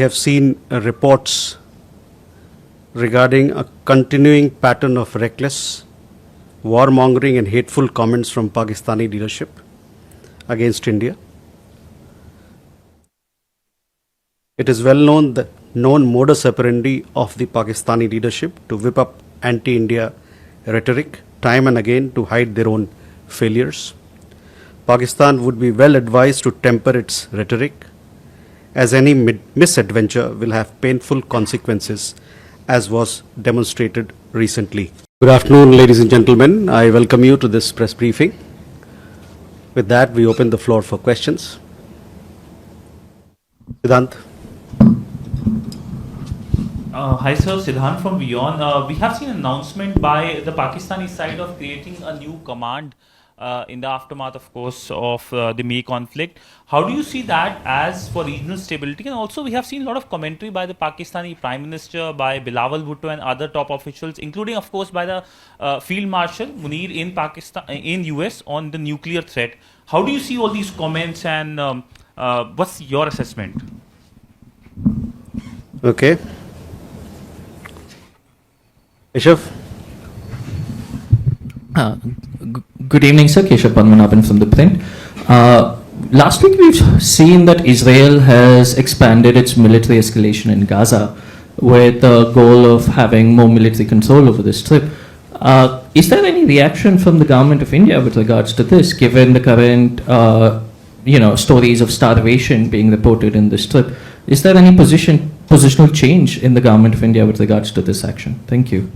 have seen reports regarding a continuing pattern of reckless, war-mongering and hateful comments from Pakistani leadership against India. It is well known the known modus operandi of the Pakistani leadership to whip up anti-India rhetoric time and again to hide their own failures. Pakistan would be well advised to temper its rhetoric, as any misadventure will have painful consequences, as was demonstrated recently. Good afternoon, ladies and gentlemen. I welcome you to this press briefing. With that, we open the floor for questions. Siddhant. Hi sir, Siddhant from Beyond. We have seen an announcement by the Pakistani side of creating a new command in the aftermath, of course, of the May conflict. How do you see that as for regional stability? And also, we have seen a lot of commentary by the Pakistani Prime Minister, by Bilawal Bhutto and other top officials, including, of course, by the Field Marshal Munir in Pakistan, in US, on the nuclear threat. How do you see all these comments, and what's your assessment? Okay. Keshav. Good evening, sir. Keshav Padmanabhan from the print. Last week we've seen that Israel has expanded its military escalation in Gaza with the goal of having more military control over the strip. Is there any reaction from the government of India with regards to this, given the current stories of starvation being reported in the strip? Is there any positional change in the government of India with regards to this action? Thank you.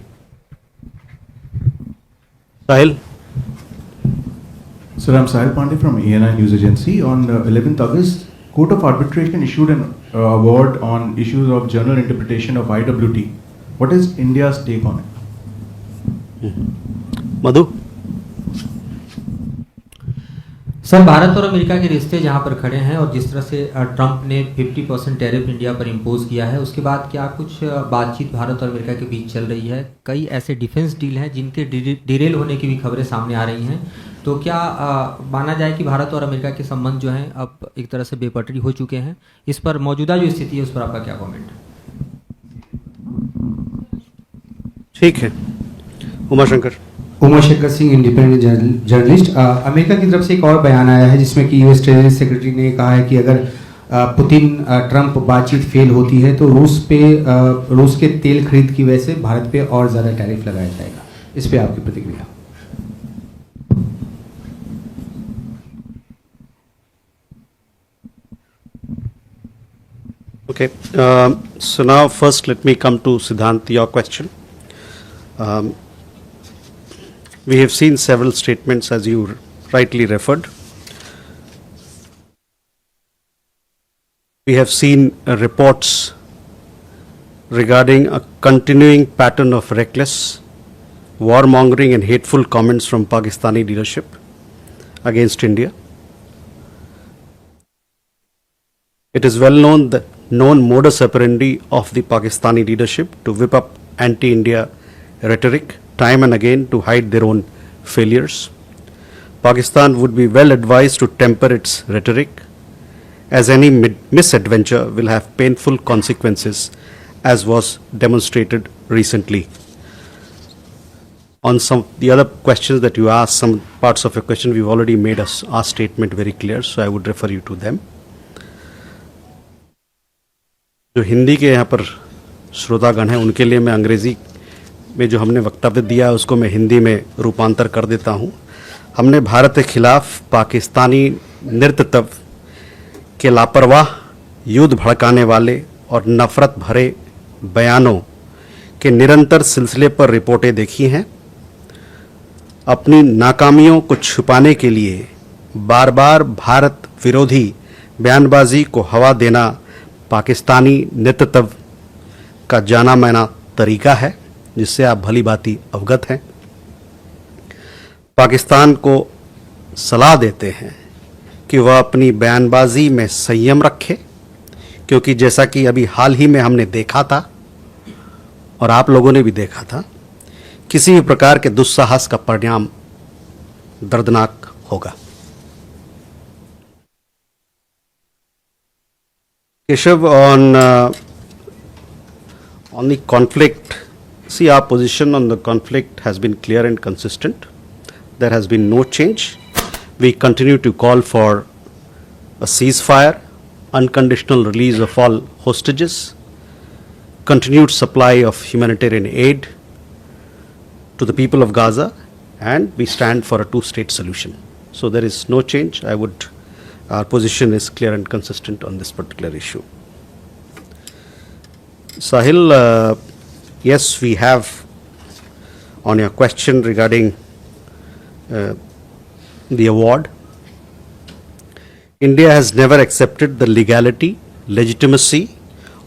Sahil. Sir, I'm Sahil Pandey from ANI News Agency. On 11th August, Court of Arbitration issued an award on issues of journal interpretation of IWT. What is India's take on it? Madhu. Sir, Bharat और America के रिश्ते जहां पर खड़े हैं और जिस तरह से ट्रंप ने 50% टैरिफ इंडिया पर इम्पोज किया है, उसके बाद क्या कुछ बातचीत भारत और अमेरिका के बीच चल रही है? कई ऐसे डिफेंस डील हैं जिनके डिरेल होने की भी खबरें सामने आ रही हैं। तो क्या माना जाए कि भारत और अमेरिका के संबंध जो हैं अब एक तरह से बेपटरी हो चुके हैं? इस पर मौजूदा जो स्थिति है उस पर आपका क्या कमेंट है? ठीक है, Umashankar Singh, independent journalist. America की तरफ से एक और बयान आया है जिसमें कि यूएस ट्रेजरी सेक्रेटरी ने कहा है कि अगर पुतिन ट्रंप बातचीत फेल होती है तो रूस के तेल खरीद की वजह से भारत पे और ज़्यादा टैरिफ लगाया जाएगा। इस पे आपकी प्रतिक्रिया? Okay, so now first let me come to Siddhant, your question. We have seen several statements, as you rightly referred. We have seen reports regarding a continuing pattern of reckless, war-mongering and hateful comments from Pakistani leadership against India. It is well known the known modus operandi of the Pakistani leadership to whip up anti-India rhetoric time and again to hide their own failures. Pakistan would be well advised to temper its rhetoric, as any misadventure will have painful consequences, as was demonstrated recently. On some the other questions that you asked, some parts of your question, we've already made our statement very clear, so I would refer you to them. जो हिंदी के यहाँ पर श्रोतागण हैं उनके लिए मैं अंग्रेज़ी में जो हमने वक्तव्य दिया उसको मैं हिंदी में रूपांतर कर देता हूँ। हमने भारत के खिलाफ पाकिस्तानी नेतृत्व के लापरवाह, युद्ध भड़काने वाले और नफरत भरे बयानों के निरंतर सिलसिले पर रिपोर्टें देखी हैं। अपनी नाकामियों को छुपाने के लिए बार बार भारत विरोधी बयानबाजी को हवा देना पाकिस्तानी नेतृत्व का जाना माना तरीका है, जिससे आप भली भांति अवगत हैं। पाकिस्तान को सलाह देते हैं कि वह अपनी बयानबाजी में संयम रखे, क्योंकि जैसा कि अभी हाल ही में हमने देखा था और आप लोगों ने भी देखा था, किसी भी प्रकार के दुस्साहस का परिणाम दर्दनाक होगा। Keshav, on the conflict, see, our position on the conflict has been clear and consistent. There has been no change. We continue to call for a ceasefire, unconditional release of all hostages, continued supply of humanitarian aid to the people of Gaza, and we stand for a two-state solution. So there is no change. Our position is clear and consistent on this particular issue. Sahil, yes, we have, on your question regarding the award, India has never accepted the legality, legitimacy,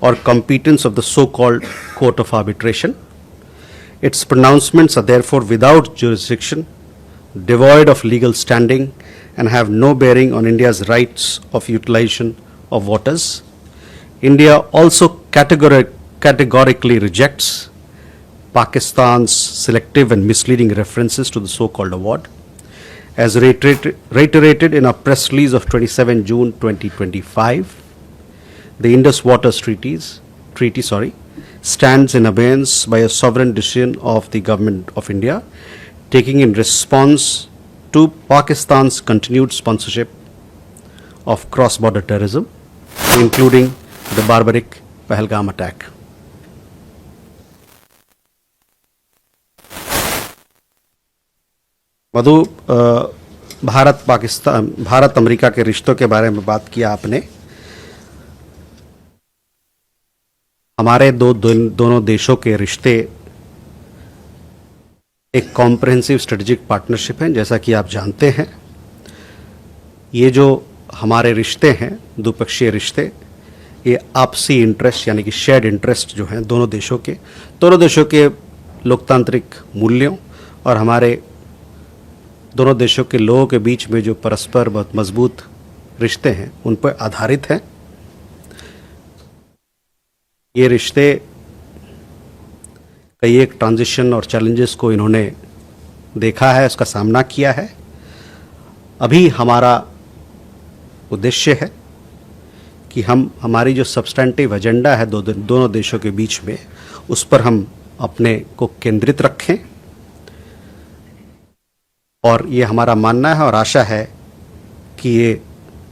or competence of the so-called Court of Arbitration. Its pronouncements are therefore without jurisdiction, devoid of legal standing, and have no bearing on India's rights of utilization of waters. India also categorically rejects Pakistan's selective and misleading references to the so-called award. As reiterated in a press release of 27 June 2025, the Indus Waters Treaty stands in abeyance by a sovereign decision of the Government of India, taking in response to Pakistan's continued sponsorship of cross-border terrorism, including the barbaric Pahalgam attack. Madhu, Bharat America के रिश्तों के बारे में बात किया आपने। हमारे दोनों देशों के रिश्ते एक कॉम्प्रहेंसिव स्ट्रेटेजिक पार्टनरशिप है। जैसा कि आप जानते हैं, ये जो हमारे रिश्ते हैं, द्विपक्षीय रिश्ते, ये आपसी इंटरेस्ट यानी कि शेयर्ड इंटरेस्ट जो हैं दोनों देशों के लोकतांत्रिक मूल्यों और हमारे दोनों देशों के लोगों के बीच में जो परस्पर बहुत मजबूत रिश्ते हैं, उन पर आधारित हैं। ये रिश्ते कई एक ट्रांजिशन और चैलेंजेस को इन्होंने देखा है, उसका सामना किया है। अभी हमारा उद्देश्य है कि हमारी जो सब्सटेंटिव एजेंडा है दोनों देशों के बीच में, उस पर हम अपने को केंद्रित रखें, और ये हमारा मानना है और आशा है कि ये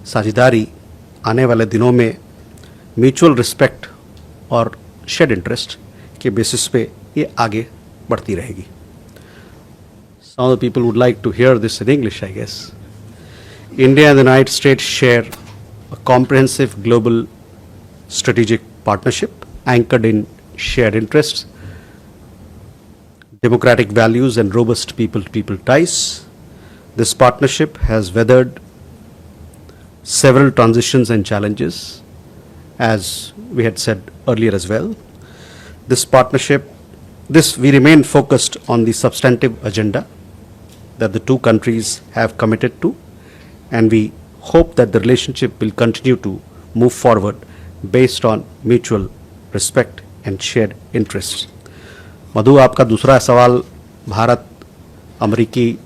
साझेदारी आने वाले दिनों में म्यूचुअल रिस्पेक्ट और शेयर्ड इंटरेस्ट के बेसिस पे ये आगे बढ़ती रहेगी। Some of the people would like to hear this in English, I guess. India and the United States share a comprehensive global strategic partnership anchored in shared interests, democratic values, and robust people-to-people ties. This partnership has weathered several transitions and challenges, as we had said earlier as well. We remain focused on the substantive agenda that the two countries have committed to, and we hope that the relationship will continue to move forward based on mutual respect and shared interests. मधु, आपका दूसरा सवाल भारत अमेरिकी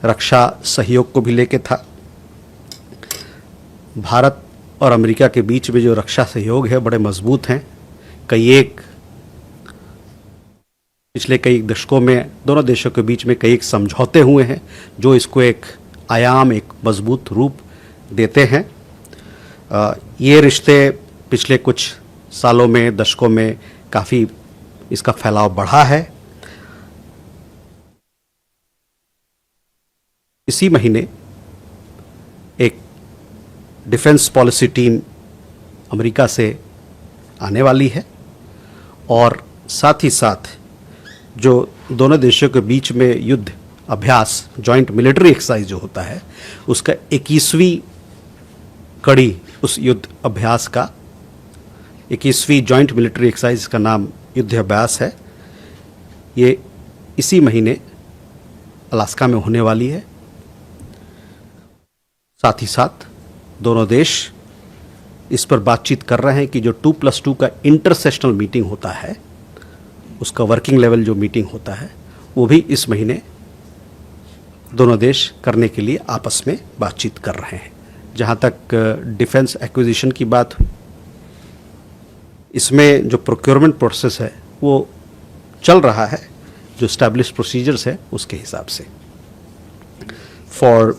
रक्षा सहयोग को भी लेके था। भारत और अमेरिका के बीच में जो रक्षा सहयोग है बड़े मजबूत हैं। पिछले कई दशकों में दोनों देशों के बीच में कई एक समझौते हुए हैं जो इसको एक आयाम, एक मजबूत रूप देते हैं। ये रिश्ते पिछले कुछ सालों में, दशकों में काफ़ी इसका फैलाव बढ़ा है। इसी महीने एक डिफेंस पॉलिसी टीम अमेरिका से आने वाली है, और साथ ही साथ जो दोनों देशों के बीच में युद्ध अभ्यास, जॉइंट मिलिट्री एक्सरसाइज जो होता है, उसका 21वीं कड़ी उस युद्ध अभ्यास का 21वीं जॉइंट मिलिट्री एक्सरसाइज का नाम युद्ध अभ्यास है। ये इसी महीने अलास्का में होने वाली है। साथ ही साथ दोनों देश इस पर बातचीत कर रहे हैं कि जो 2+2 का इंटरसेशनल मीटिंग होता है, उसका वर्किंग लेवल जो मीटिंग होता है, वो भी इस महीने दोनों देश करने के लिए आपस में बातचीत कर रहे हैं। जहाँ तक डिफेंस एक्विजिशन की बात इसमें जो प्रोक्योरमेंट प्रोसेस है वो चल रहा है, जो established procedures है उसके हिसाब से. For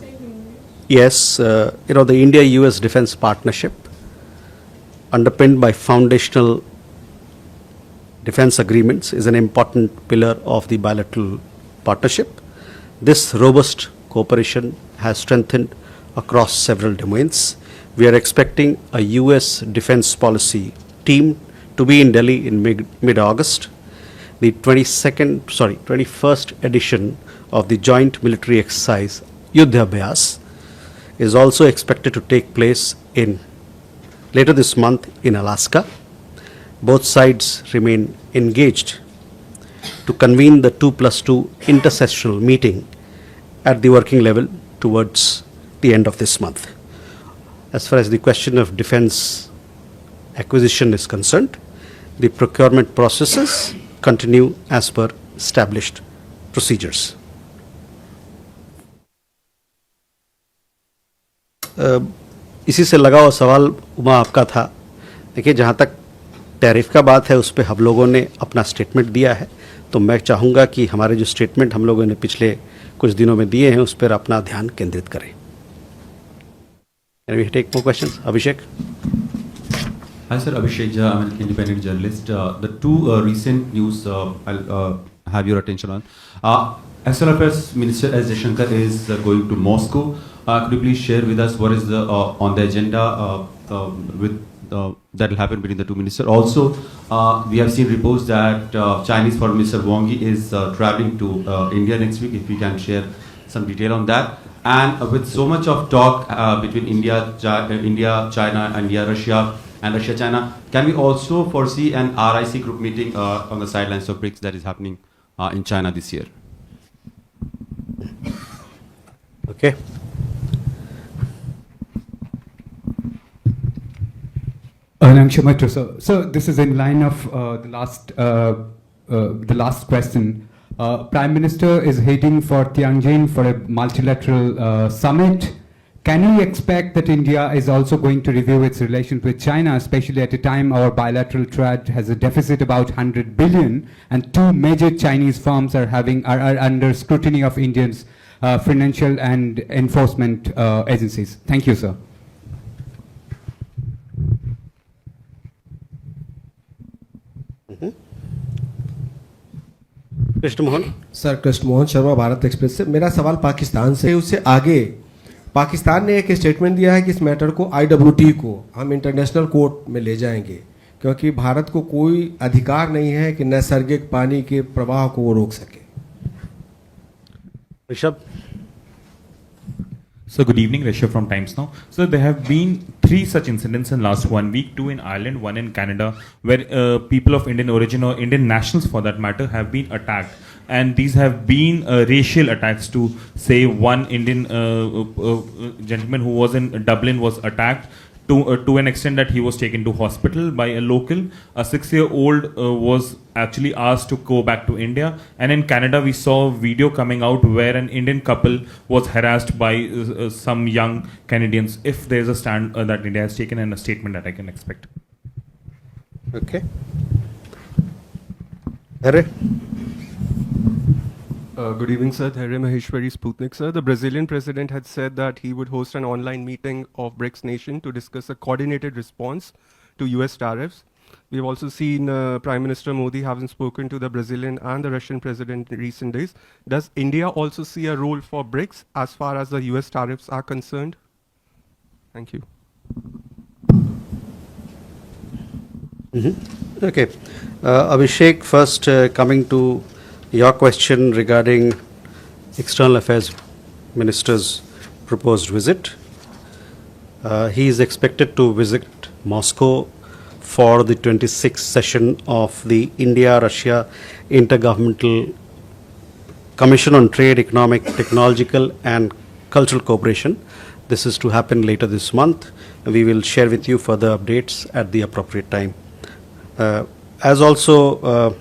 yes, the India-US defense partnership, underpinned by foundational defense agreements, is an important pillar of the bilateral partnership. This robust cooperation has strengthened across several domains. We are expecting a US defense policy team to be in Delhi in mid-August. The 21st edition of the joint military exercise Yuddha Abhyas is also expected to take place later this month in Alaska. Both sides remain engaged to convene the 2+2 intersessional meeting at the working level towards the end of this month. As far as the question of defense acquisition is concerned, the procurement processes continue as per established procedures. इसी से लगा हुआ सवाल उमा आपका था. देखिए, जहाँ तक टैरिफ का बात है उस पर हम लोगों ने अपना स्टेटमेंट दिया है, तो मैं चाहूँगा कि हमारे जो स्टेटमेंट हम लोगों ने पिछले कुछ दिनों में दिए हैं उस पर अपना ध्यान केंद्रित करें. Can we take more questions? Abhishek? Hi sir, Abhishek Jha, I'm an independent journalist. The two recent news I'll have your attention on. External Affairs Minister S. Jaishankar is going to Moscow. Could you please share with us what is the on the agenda that will happen between the two ministers? Also, we have seen reports that Chinese Foreign Minister Wang Yi is traveling to India next week. If we can share some detail on that. And with so much of talk between India, China, India, Russia, and Russia, China, can we also foresee an RIC group meeting on the sidelines of BRICS that is happening in China this year? Okay. So this is in line of the last question. Prime Minister is heading for Tianjin for a multilateral summit. Can we expect that India is also going to review its relations with China, especially at a time our bilateral trade has a deficit about 100 billion, and two major Chinese firms are under scrutiny of Indians' financial and enforcement agencies? Thank you, sir. Krishna Mohan. Sir, Krishna Mohan Sharma, Bharat express से. मेरा सवाल पाकिस्तान से. उससे आगे पाकिस्तान ने एक statement दिया है कि इस मैटर को IWT को हम इंटरनेशनल कोर्ट में ले जाएंगे, क्योंकि भारत को कोई अधिकार नहीं है कि नैसर्गिक पानी के प्रवाह को वो रोक सके. Rishabh. So good evening, Rishabh from Times Now. So there have been 3 such incidents in last 1 week, 2 in Ireland, 1 in Canada, where people of Indian origin or Indian nationals for that matter have been attacked. And these have been racial attacks. To say, one Indian gentleman who was in Dublin was attacked to an extent that he was taken to hospital by a local. A 6-year-old was actually asked to go back to India. And in Canada, we saw a video coming out where an Indian couple was harassed by some young Canadians. If there's a stand that India has taken and a statement that I can expect. Okay. Harry. Good evening, sir. Harry Maheshwari, Sputnik, sir. The Brazilian president had said that he would host an online meeting of BRICS nation to discuss a coordinated response to US tariffs. We've also seen Prime Minister Modi having spoken to the Brazilian and the Russian president in recent days. Does India also see a role for BRICS as far as the US tariffs are concerned? Thank you. Okay. Abhishek, first coming to your question regarding External Affairs Minister's proposed visit. He is expected to visit Moscow for the 26th session of the India-Russia Intergovernmental Commission on Trade, Economic, Technological and Cultural Cooperation. This is to happen later this month. We will share with you further updates at the appropriate time. As also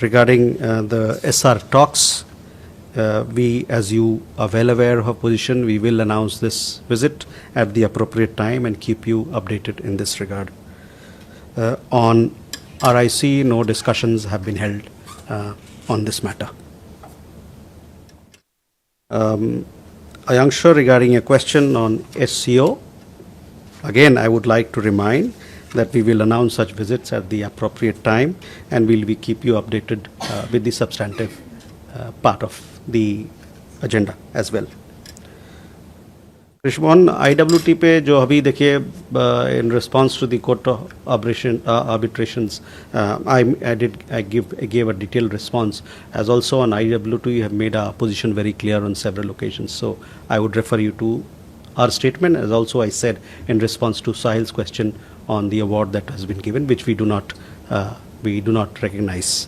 regarding the SR talks, we, as you are well aware of our position, we will announce this visit at the appropriate time and keep you updated in this regard. On RIC, no discussions have been held on this matter. Ayanksha, regarding a question on SCO, again, I would like to remind that we will announce such visits at the appropriate time, and we'll keep you updated with the substantive part of the agenda as well. Krishman, IWT पे जो अभी देखिए in response to the court of arbitrations, I gave a detailed response. As also on IWT, you have made our position very clear on several occasions. So I would refer you to our statement, as also I said in response to Sahil's question on the award that has been given, which we do not recognize.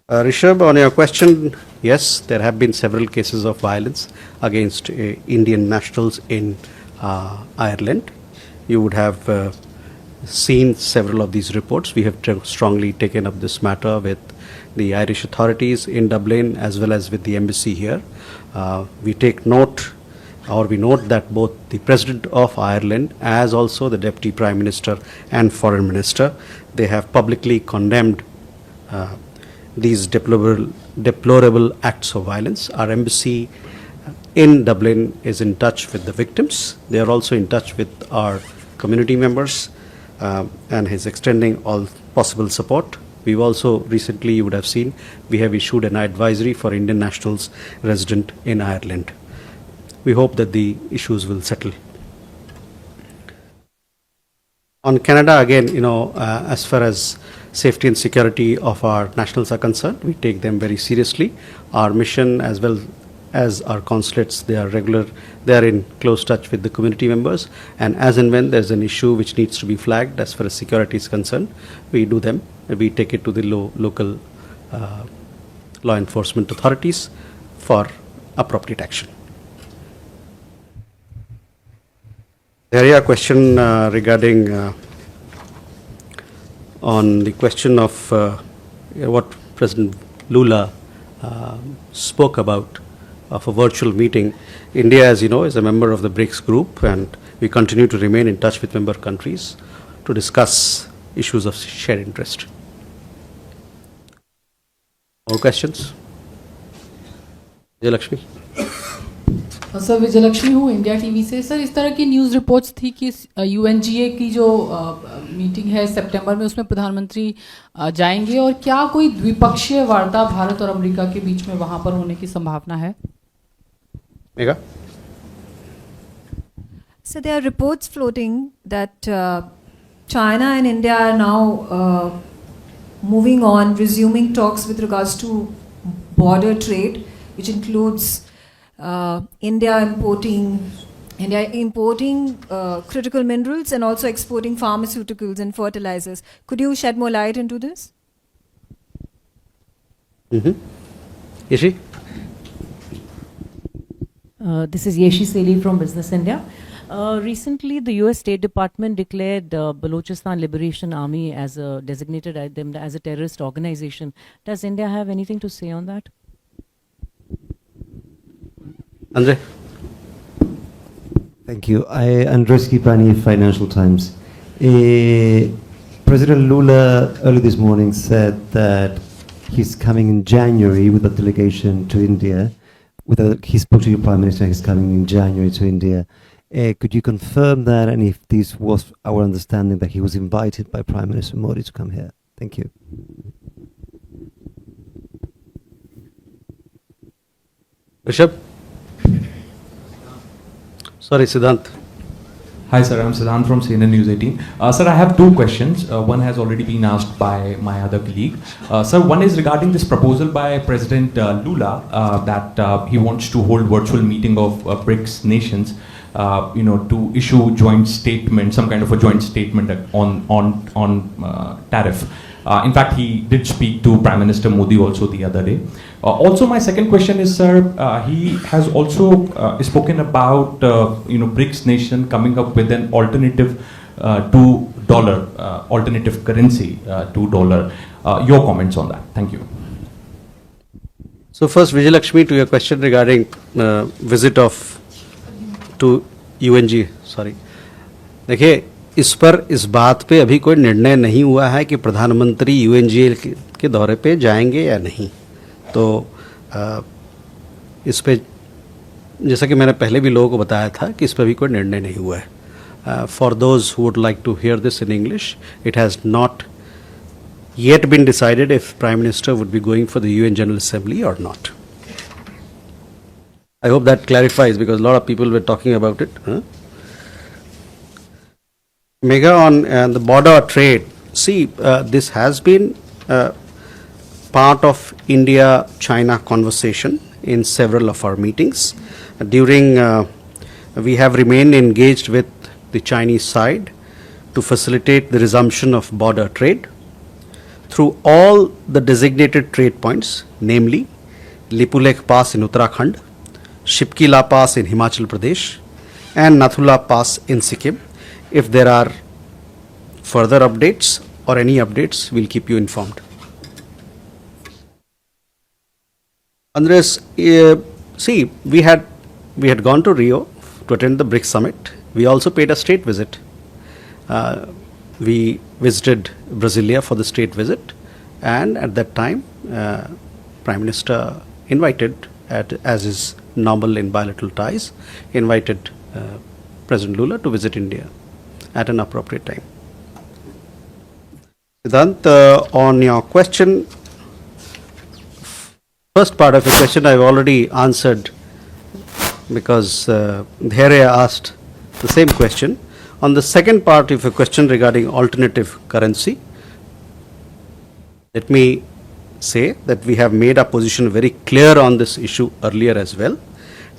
Rishabh, on your question, yes, there have been several cases of violence against Indian nationals in Ireland. You would have seen several of these reports. We have strongly taken up this matter with the Irish authorities in Dublin as well as with the embassy here. We note that both the President of Ireland as also the Deputy Prime Minister and Foreign Minister, they have publicly condemned these deplorable acts of violence. Our embassy in Dublin is in touch with the victims. They are also in touch with our community members and is extending all possible support. We've also recently, you would have seen, we have issued an advisory for Indian nationals resident in Ireland. We hope that the issues will settle. On Canada, again, as far as safety and security of our nationals are concerned, we take them very seriously. Our mission, as well as our consulates, they are in close touch with the community members, and as and when there's an issue which needs to be flagged as far as security is concerned, we take it to the local law enforcement authorities for appropriate action. There is a question regarding on the question of what President Lula spoke about of a virtual meeting. India, as you know, is a member of the BRICS group, and we continue to remain in touch with member countries to discuss issues of shared interest. More questions? Vijayalakshmi. Sir Vijayalakshmi हूँ India TV से। Sir, इस तरह की news reports थी कि UNGA की जो meeting है सितंबर में, उसमें प्रधानमंत्री जाएंगे, और क्या कोई द्विपक्षीय वार्ता भारत और अमेरिका के बीच में वहाँ पर होने की संभावना है? Mega? So there are reports floating that China and India are now moving on, resuming talks with regards to border trade, which includes India importing critical minerals and also exporting pharmaceuticals and fertilizers. Could you shed more light into this? Yeshi? This is Yeshi Seli from Business India. Recently, the US State Department declared Balochistan Liberation Army as designated them as a terrorist organization. Does India have anything to say on that? Andre? Thank you. Andres Kipani, Financial Times. President Lula early this morning said that he's coming in January with a delegation to India. He spoke to your Prime Minister, he's coming in January to India. Could you confirm that, and if this was our understanding that he was invited by Prime Minister Modi to come here? Thank you. Rishabh? Sorry, Siddhant. Hi sir, I'm Siddhant from CNN News 18. Sir, I have two questions. One has already been asked by my other colleague. Sir, one is regarding this proposal by President Lula that he wants to hold virtual meeting of BRICS nations, to issue joint statement, some kind of a joint statement on tariff. In fact, he did speak to Prime Minister Modi also the other day. Also, my second question is, sir, he has also spoken about BRICS nation coming up with an alternative to dollar, alternative currency to dollar. Your comments on that? Thank you. So first, Vijayalakshmi, to your question regarding visit to UNG. Sorry, देखिए इस पर इस बात पे अभी कोई निर्णय नहीं हुआ है कि प्रधानमंत्री यूएनजीए के दौरे पे जाएंगे या नहीं। तो इस पे जैसा कि मैंने पहले भी लोगों को बताया था कि इस पर भी कोई निर्णय नहीं हुआ है। For those who would like to hear this in English, it has not yet been decided if Prime Minister would be going for the UN General Assembly or not. I hope that clarifies, because a lot of people were talking about it. Mega on the border trade. See, this has been part of India-China conversation in several of our meetings. We have remained engaged with the Chinese side to facilitate the resumption of border trade through all the designated trade points, namely Lipulekh Pass in Uttarakhand, Shipkila Pass in Himachal Pradesh, and Nathula Pass in Sikkim. If there are further updates or any updates, we'll keep you informed. Andres, see, we had gone to Rio to attend the BRICS summit. We also paid a state visit. We visited Brasilia for the state visit, and at that time, Prime Minister invited, as is normal in bilateral ties, invited President Lula to visit India at an appropriate time. Siddhant, on your question, first part of your question I've already answered, because there I asked the same question. On the second part of your question regarding alternative currency, let me say that we have made our position very clear on this issue earlier as well.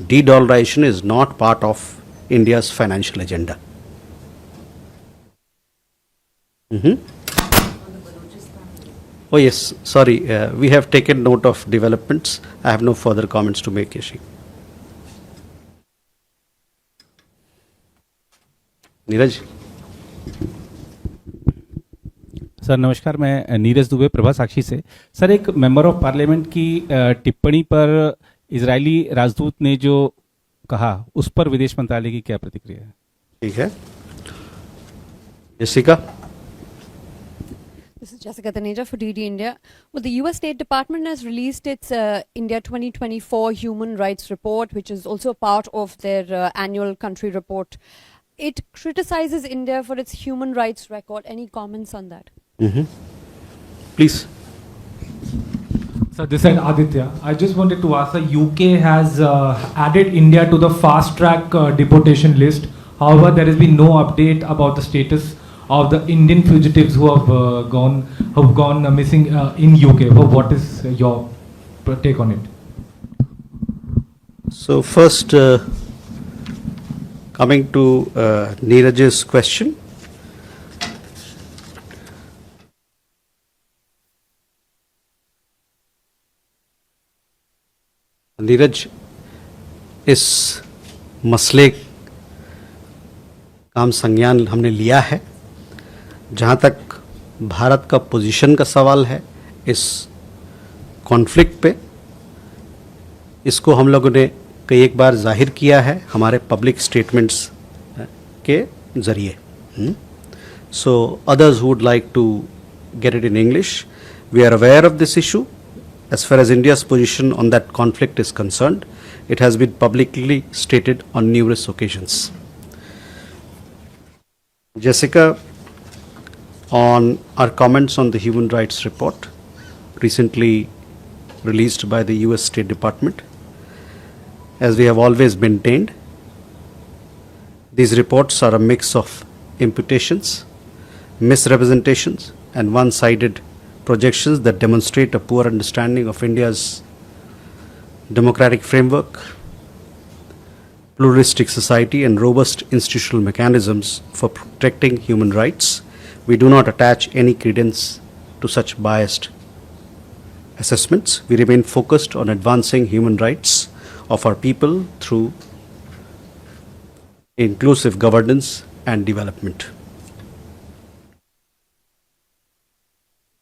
De-dollarization is not part of India's financial agenda. Oh yes, sorry, we have taken note of developments. I have no further comments to make, Yashi. Neeraj. Sir नमस्कार, मैं नीरज दुबे प्रभा साक्षी से। Sir, एक member of parliament की टिप्पणी पर Israeli राजदूत ने जो कहा, उस पर विदेश मंत्रालय की क्या प्रतिक्रिया है? ठीक है, जessica। This is Jessica Taneja for DD India. Well, the US State Department has released its India 2024 Human Rights Report, which is also part of their annual country report. It criticizes India for its human rights record. Any comments on that? Please. So this is Aditya. I just wanted to ask, the UK has added India to the fast track deportation list. However, there has been no update about the status of the Indian fugitives who have gone missing in UK. What is your take on it? So first, coming to Neeraj's question, Neeraj, इस मसले का हम संज्ञान हमने लिया है। जहाँ तक भारत का पोजीशन का सवाल है इस कॉन्फ्लिक्ट पे, इसको हम लोगों ने कई एक बार जाहिर किया है हमारे पब्लिक स्टेटमेंट्स के ज़रिए। So others would like to get it in English. We are aware of this issue. As far as India's position on that conflict is concerned, it has been publicly stated on numerous occasions. Jessica, on our comments on the human rights report recently released by the US State Department, as we have always maintained, these reports are a mix of imputations, misrepresentations, and one-sided projections that demonstrate a poor understanding of India's democratic framework, pluralistic society, and robust institutional mechanisms for protecting human rights. We do not attach any credence to such biased assessments. We remain focused on advancing human rights of our people through inclusive governance and development.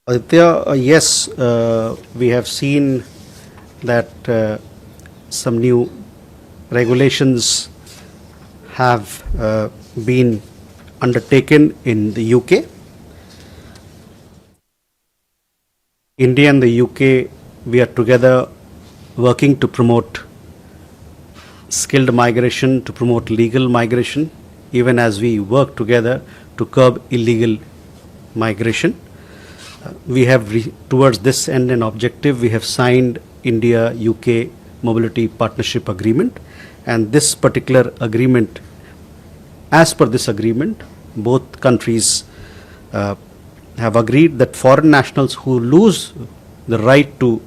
Aditya, yes, we have seen that some new regulations have been undertaken in the UK. India and the UK, we are together working to promote skilled migration, to promote legal migration, even as we work together to curb illegal migration. We have, towards this end and objective, we have signed India-UK Mobility Partnership Agreement, and this particular agreement, as per this agreement, both countries have agreed that foreign nationals who lose the right to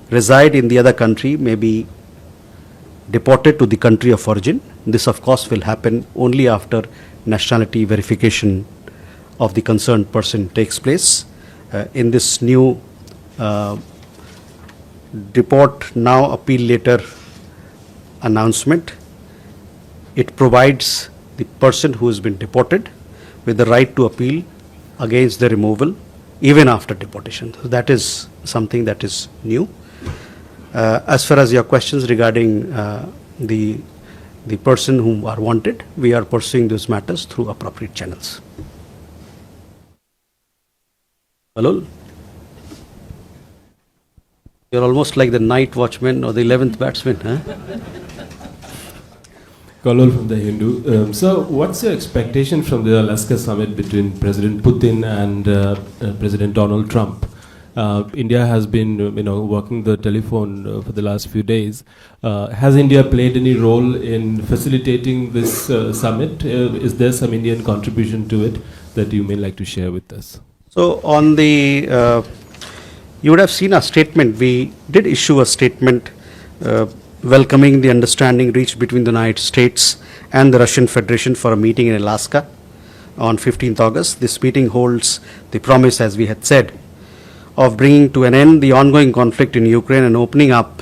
reside in the other country may be deported to the country of origin. This, of course, will happen only after nationality verification of the concerned person takes place. In this new deport now, appeal later announcement, it provides the person who has been deported with the right to appeal against the removal even after deportation. So that is something that is new. As far as your questions regarding the person whom are wanted, we are pursuing those matters through appropriate channels. Hello? You're almost like the night watchman or the 11th batsman, huh? Kalol from the Hindu. So, what's your expectation from the Alaska summit between President Putin and President Donald Trump? India has been, working the telephone for the last few days. Has India played any role in facilitating this summit? Is there some Indian contribution to it that you may like to share with us? So, on the, you would have seen a statement. We did issue a statement welcoming the understanding reached between the United States and the Russian Federation for a meeting in Alaska on 15th August. This meeting holds the promise, as we had said, of bringing to an end the ongoing conflict in Ukraine and opening up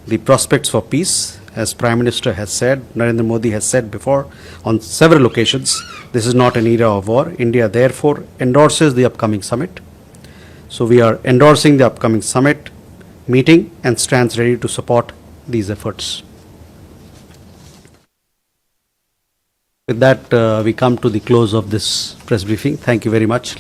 the prospects for peace. As Prime Minister has said, Narendra Modi has said before on several occasions, this is not an era of war. India therefore endorses the upcoming summit. So we are endorsing the upcoming summit meeting and stands ready to support these efforts. With that, we come to the close of this press briefing. Thank you very much.